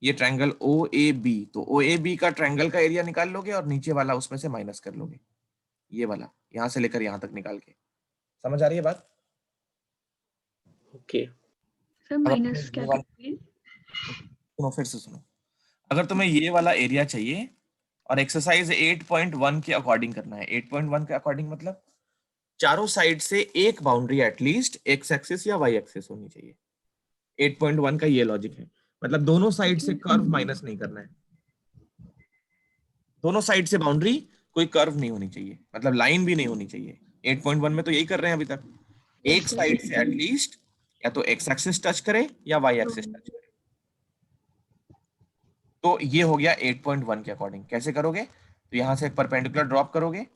ये ट्रायंगल ओ ए बी, तो ओ ए बी का ट्रायंगल का एरिया निकाल लोगे और नीचे वाला उसमें से माइनस कर लोगे, ये वाला यहां से लेकर यहां तक निकाल के। समझ आ रही है बात? ओके। सर अगर माइनस तुम्हें क्या ये वाला, करेंगे? सुनो फिर से सुनो, अगर तुम्हें ये वाला एरिया चाहिए और एक्सरसाइज 8.1 के अकॉर्डिंग करना है, 8.1 के अकॉर्डिंग मतलब चारों साइड से एक बाउंड्री एटलीस्ट एक्स एक्सिस या वाई एक्सिस होनी चाहिए। 8.1 का ये लॉजिक है, मतलब दोनों साइड से कर्व माइनस नहीं करना है, दोनों साइड से बाउंड्री कोई कर्व नहीं होनी चाहिए, मतलब लाइन भी नहीं होनी चाहिए। 8.1 में तो यही कर रहे हैं अभी तक, एक यस सर। साइड से एटलीस्ट या तो एक्स एक्सिस टच करे या वाई एक्सिस टच करे। तो ये हो गया 8.1 के अकॉर्डिंग। कैसे करोगे? तो यहां से परपेंडिकुलर ड्रॉप करोगे,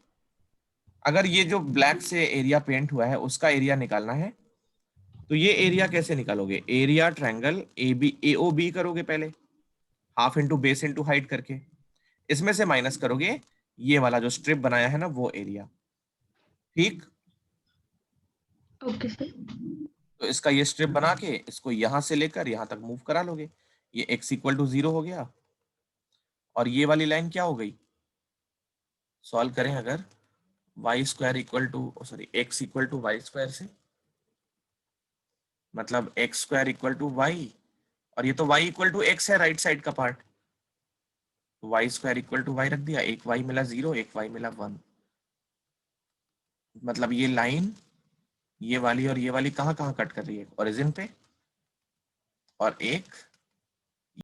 अगर ये जो ब्लैक से एरिया पेंट हुआ है उसका एरिया निकालना है, तो ये एरिया कैसे निकालोगे? Area triangle a b a o b करोगे पहले, half into base into height करके, इसमें से माइनस करोगे ये वाला जो स्ट्रिप बनाया है ना वो एरिया। ठीक, ओके सर। तो इसका ये स्ट्रिप बना के इसको यहां से लेकर यहां तक मूव करा लोगे, ये x इक्वल टू 0 हो गया, और ये वाली लाइन क्या हो गई? सॉल्व करें अगर, y square equal to sorry x equal to Y square से, मतलब x square equal to y, और ये तो y इक्वल टू एक्स है राइट साइड का पार्ट, तो y square equal to y रख दिया, एक y मिला 0, एक y मिला 1, मतलब ये लाइन ये वाली और ये वाली कहाँ कहाँ कट कर रही है? ओरिजिन पे और एक